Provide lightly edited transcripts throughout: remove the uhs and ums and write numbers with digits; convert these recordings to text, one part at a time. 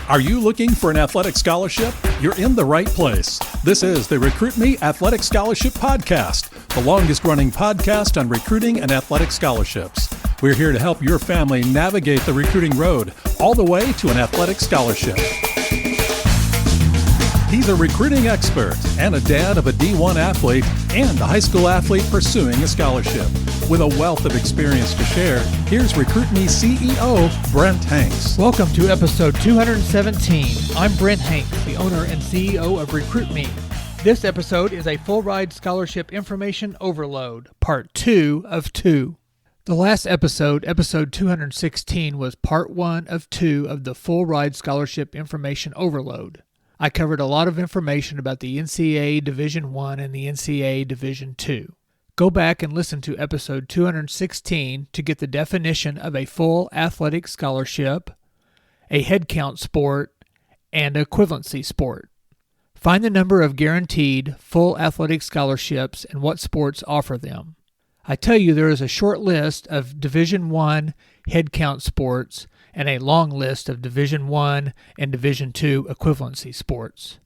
Are you looking for an athletic scholarship? You're in the right place. This is the Recruit Me Athletic Scholarship Podcast, the longest-running podcast on recruiting and athletic scholarships. We're here to help your family navigate the recruiting road all the way to an athletic scholarship. He's a recruiting expert and a dad of a D1 athlete and a high school athlete pursuing a scholarship. With a wealth of experience to share, here's Recruit Me CEO, Brent Hanks. Welcome to episode 217. I'm Brent Hanks, the owner and CEO of Recruit Me. This episode is a full ride scholarship information overload, part 2 of 2. The last episode, episode 216, was part 1 of 2 of the full ride scholarship information overload. I covered a lot of information about the NCAA Division I and the NCAA Division II. Go back and listen to episode 216 to get the definition of a full athletic scholarship, a head count sport, and equivalency sport. Find the number of guaranteed full athletic scholarships and what sports offer them. I tell you, there is a short list of Division I head count sports and a long list of Division I and Division II equivalency sports.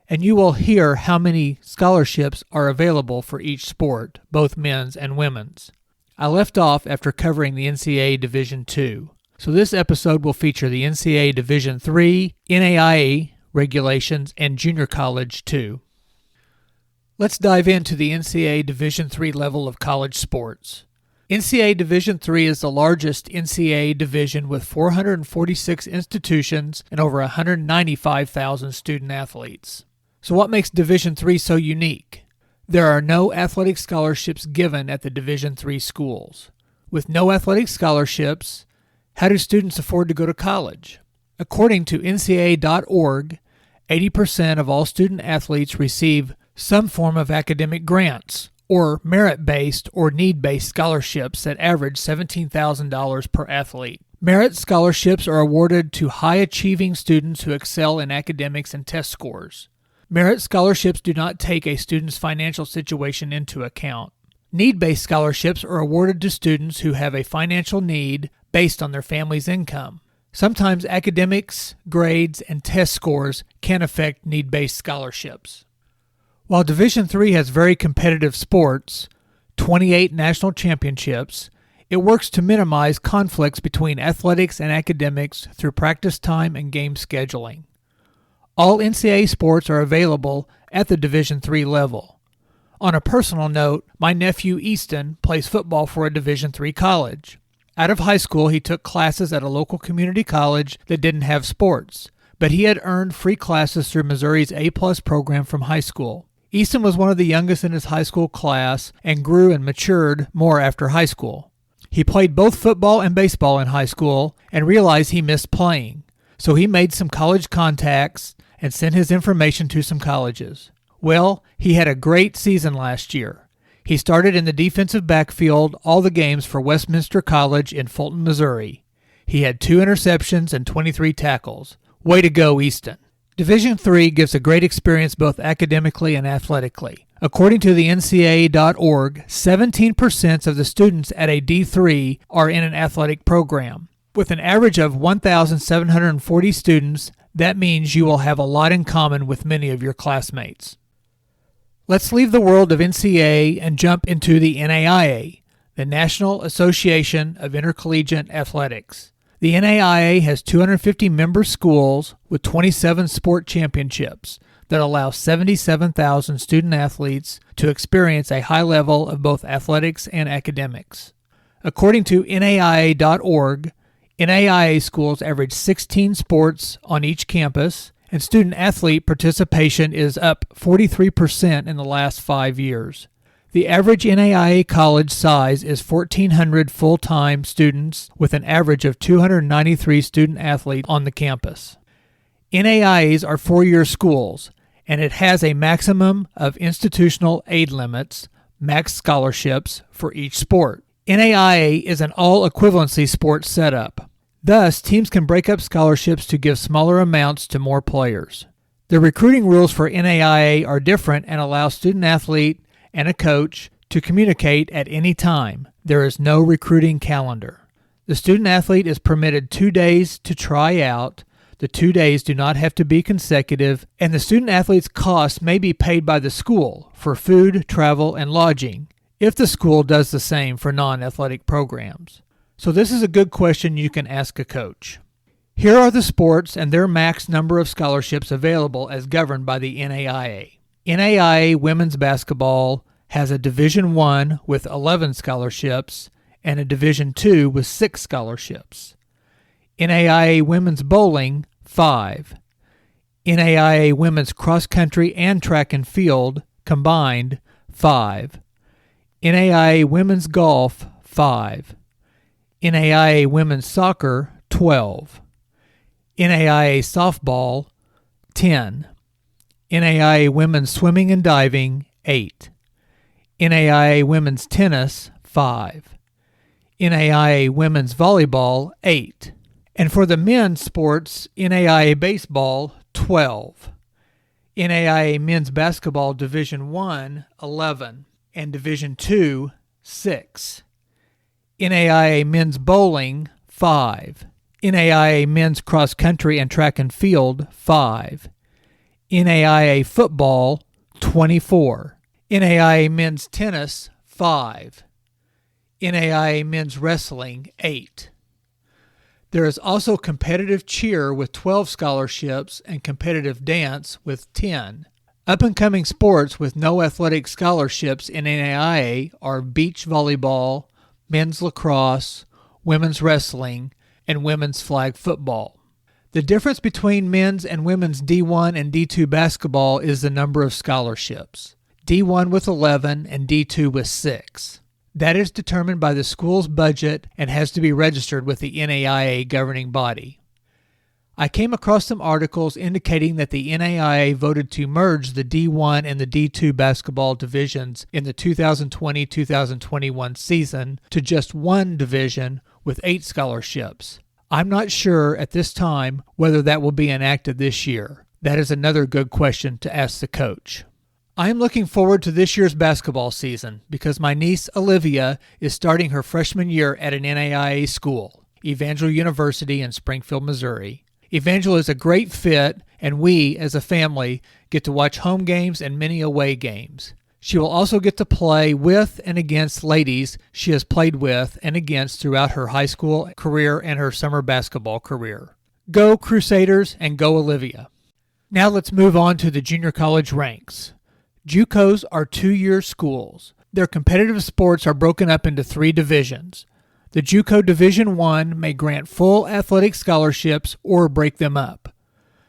And you will hear how many scholarships are available for each sport, both men's and women's. I left off after covering the NCAA Division II, so this episode will feature the NCAA Division III, NAIA regulations, and junior college too. Let's dive into the NCAA Division III level of college sports. NCAA Division III is the largest NCAA division with 446 institutions and over 195,000 student athletes. So what makes Division III so unique? There are no athletic scholarships given at the Division III schools. With no athletic scholarships, how do students afford to go to college? According to NCAA.org, 80% of all student athletes receive some form of academic grants, or merit-based or need-based scholarships that average $17,000 per athlete. Merit scholarships are awarded to high-achieving students who excel in academics and test scores. Merit scholarships do not take a student's financial situation into account. Need-based scholarships are awarded to students who have a financial need based on their family's income. Sometimes academics, grades, and test scores can affect need-based scholarships. While Division III has very competitive sports, 28 national championships, it works to minimize conflicts between athletics and academics through practice time and game scheduling. All NCAA sports are available at the Division III level. On a personal note, my nephew Easton plays football for a Division III college. Out of high school, he took classes at a local community college that didn't have sports, but he had earned free classes through Missouri's A+ program from high school. Easton was one of the youngest in his high school class and grew and matured more after high school. He played both football and baseball in high school and realized he missed playing, so he made some college contacts and sent his information to some colleges. Well, he had a great season last year. He started in the defensive backfield all the games for Westiminster College in Fulton, Missouri. He had 2 interceptions and 23 tackles. Way to go, Easton. Division III gives a great experience both academically and athletically. According to the NCAA.org, 17% of the students at a D3 are in an athletic program. With an average of 1,740 students, that means you will have a lot in common with many of your classmates. Let's leave the world of NCAA and jump into the NAIA, the National Association of Intercollegiate Athletics. The NAIA has 250 member schools with 27 sport championships that allow 77,000 student athletes to experience a high level of both athletics and academics. According to NAIA.org, NAIA schools average 16 sports on each campus, and student-athlete participation is up 43% in the last 5 years. The average NAIA college size is 1,400 full-time students with an average of 293 student-athletes on the campus. NAIAs are 4-year schools, and it has a maximum of institutional aid limits, max scholarships, for each sport. NAIA is an all-equivalency sports setup. Thus, teams can break up scholarships to give smaller amounts to more players. The recruiting rules for NAIA are different and allow student-athlete and a coach to communicate at any time. There is no recruiting calendar. The student-athlete is permitted 2 days to try out The 2 days do not have to be consecutive, and the student-athlete's costs may be paid by the school for food, travel, and lodging, if the school does the same for non-athletic programs. So this is a good question you can ask a coach. Here are the sports and their max number of scholarships available as governed by the NAIA. NAIA women's basketball has a Division I with 11 scholarships and a Division II with 6 scholarships. NAIA women's bowling, 5. NAIA women's cross-country and track and field, combined, 5. NAIA women's golf, 5. NAIA women's soccer, 12. NAIA softball, 10. NAIA women's swimming and diving, 8. NAIA women's tennis, 5. NAIA women's volleyball, 8. And for the men's sports, NAIA baseball, 12. NAIA men's basketball Division I, 11. And Division II, 6. NAIA men's bowling, 5. NAIA men's cross-country and track and field, 5. NAIA football, 24. NAIA men's tennis, 5. NAIA men's wrestling, 8. There is also competitive cheer with 12 scholarships and competitive dance with 10. Up-and-coming sports with no athletic scholarships in NAIA are beach volleyball, men's lacrosse, women's wrestling, and women's flag football. The difference between men's and women's D1 and D2 basketball is the number of scholarships. D1 with 11 and D2 with 6. That is determined by the school's budget and has to be registered with the NAIA governing body. I came across some articles indicating that the NAIA voted to merge the D1 and the D2 basketball divisions in the 2020-2021 season to just one division with 8 scholarships. I'm not sure at this time whether that will be enacted this year. That is another good question to ask the coach. I am looking forward to this year's basketball season because my niece Olivia is starting her freshman year at an NAIA school, Evangel University in Springfield, Missouri. Evangel is a great fit, and we, as a family, get to watch home games and many away games. She will also get to play with and against ladies she has played with and against throughout her high school career and her summer basketball career. Go Crusaders and go Olivia. Now let's move on to the junior college ranks. JUCOs are 2-year schools. Their competitive sports are broken up into 3 divisions. The JUCO Division I may grant full athletic scholarships or break them up.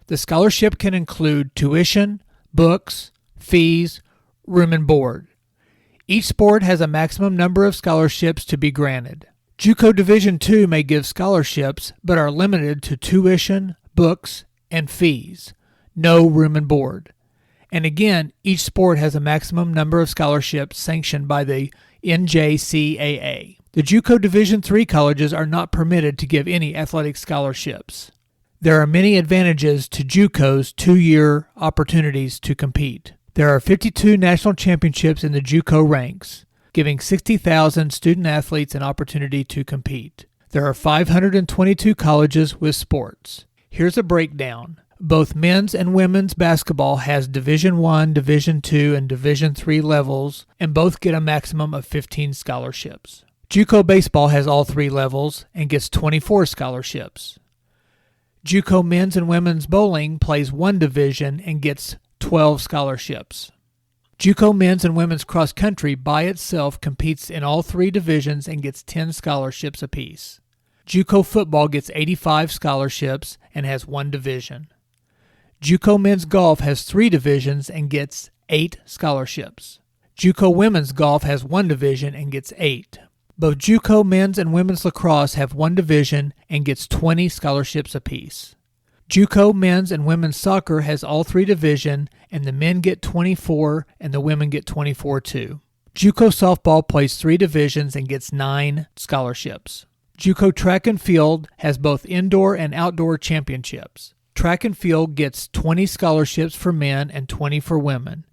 The scholarship can include tuition, books, fees, room and board. Each sport has a maximum number of scholarships to be granted. JUCO Division II may give scholarships but are limited to tuition, books, and fees. No room and board. And again, each sport has a maximum number of scholarships sanctioned by the NJCAA. The JUCO Division III colleges are not permitted to give any athletic scholarships. There are many advantages to JUCO's 2-year opportunities to compete. There are 52 national championships in the JUCO ranks, giving 60,000 student-athletes an opportunity to compete. There are 522 colleges with sports. Here's a breakdown. Both men's and women's basketball has Division I, Division II, and Division III levels, and both get a maximum of 15 scholarships. JUCO baseball has all 3 levels and gets 24 scholarships. JUCO men's and women's bowling plays 1 division and gets 12 scholarships. JUCO men's and women's cross country by itself competes in all 3 divisions and gets 10 scholarships apiece. JUCO football gets 85 scholarships and has 1 division. JUCO men's golf has 3 divisions and gets 8 scholarships. JUCO women's golf has 1 division and gets 8. Both JUCO men's and women's lacrosse have 1 division and gets 20 scholarships apiece. JUCO men's and women's soccer has all 3 divisions, and the men get 24 and the women get 24 too. JUCO softball plays 3 divisions and gets 9 scholarships. JUCO track and field has both indoor and outdoor championships. Track and field gets 20 scholarships for men and 20 for women.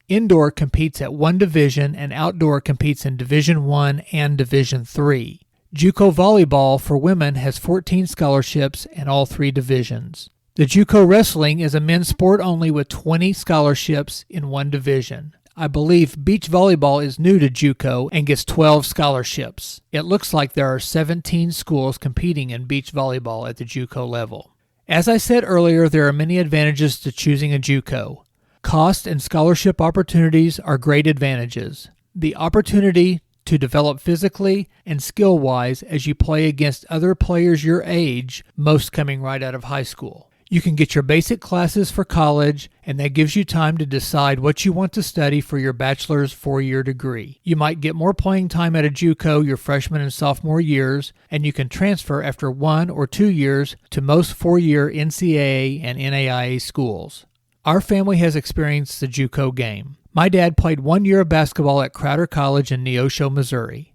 Indoor competes at 1 division and outdoor competes in Division I and Division III. JUCO volleyball for women has 14 scholarships and all 3 divisions. The JUCO wrestling is a men's sport only with 20 scholarships in one division. I believe beach volleyball is new to JUCO and gets 12 scholarships. It looks like there are 17 schools competing in beach volleyball at the JUCO level. As I said earlier, there are many advantages to choosing a JUCO. Cost and scholarship opportunities are great advantages. The opportunity to develop physically and skill-wise as you play against other players your age, most coming right out of high school. You can get your basic classes for college, and that gives you time to decide what you want to study for your bachelor's 4-year degree. You might get more playing time at a JUCO your freshman and sophomore years, and you can transfer after 1 or 2 years to most 4-year NCAA and NAIA schools. Our family has experienced the JUCO game. My dad played 1 year of basketball at Crowder College in Neosho, Missouri.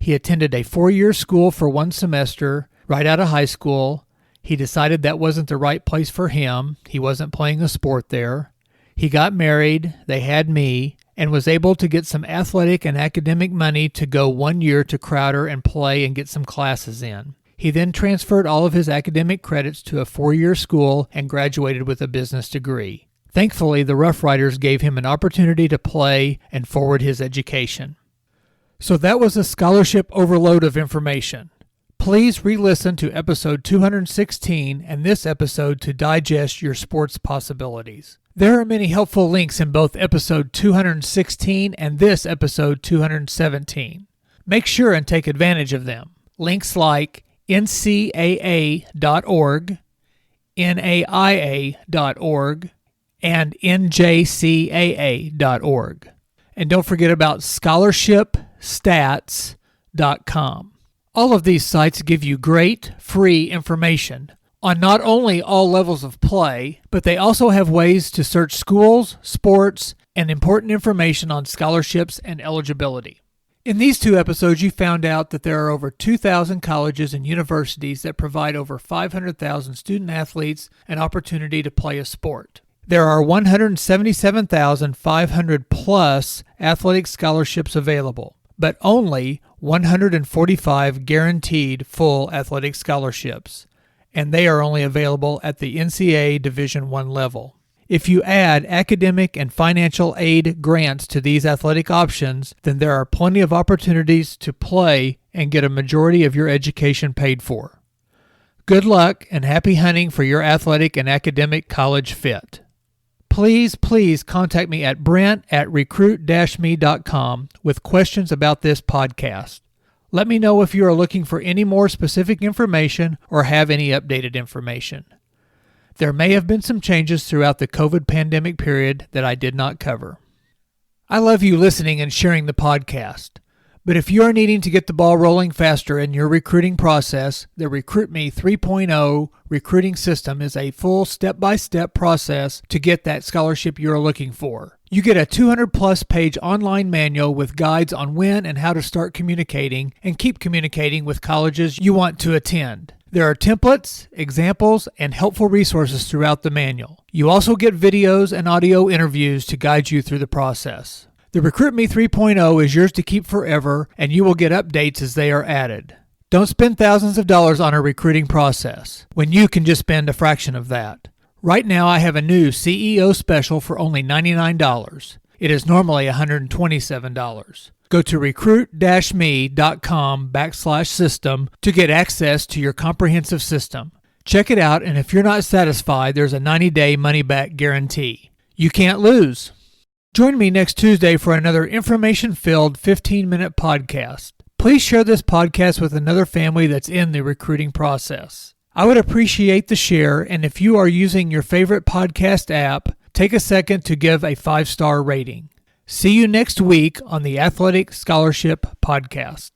He attended a 4-year school for 1 semester right out of high school. He decided that wasn't the right place for him. He wasn't playing a sport there. He got married, they had me, and was able to get some athletic and academic money to go 1 year to Crowder and play and get some classes in. He then transferred all of his academic credits to a 4-year school and graduated with a business degree. Thankfully, the Rough Riders gave him an opportunity to play and forward his education. So that was a scholarship overload of information. Please re-listen to episode 216 and this episode to digest your sports possibilities. There are many helpful links in both episode 216 and this episode 217. Make sure and take advantage of them. Links like NCAA.org, NAIA.org, and NJCAA.org. And don't forget about scholarshipstats.com. All of these sites give you great, free information on not only all levels of play, but they also have ways to search schools, sports, and important information on scholarships and eligibility. In these 2 episodes, you found out that there are over 2,000 colleges and universities that provide over 500,000 student-athletes an opportunity to play a sport. There are 177,500 plus athletic scholarships available, but only 145 guaranteed full athletic scholarships, and they are only available at the NCAA Division I level. If you add academic and financial aid grants to these athletic options, then there are plenty of opportunities to play and get a majority of your education paid for. Good luck and happy hunting for your athletic and academic college fit. Please contact me at brent@recruit-me.com with questions about this podcast. Let me know if you are looking for any more specific information or have any updated information. There may have been some changes throughout the COVID pandemic period that I did not cover. I love you listening and sharing the podcast. But if you are needing to get the ball rolling faster in your recruiting process, the RecruitMe 3.0 recruiting system is a full step-by-step process to get that scholarship you are looking for. You get a 200-plus page online manual with guides on when and how to start communicating and keep communicating with colleges you want to attend. There are templates, examples, and helpful resources throughout the manual. You also get videos and audio interviews to guide you through the process. The RecruitMe 3.0 is yours to keep forever, and you will get updates as they are added. Don't spend thousands of dollars on a recruiting process when you can just spend a fraction of that. Right now, I have a new CEO special for only $99. It is normally $127. Go to recruit-me.com/system to get access to your comprehensive system. Check it out, and if you're not satisfied, there's a 90-day money-back guarantee. You can't lose. Join me next Tuesday for another information-filled 15-minute podcast. Please share this podcast with another family that's in the recruiting process. I would appreciate the share, and if you are using your favorite podcast app, take a second to give a 5-star rating. See you next week on the Athletic Scholarship Podcast.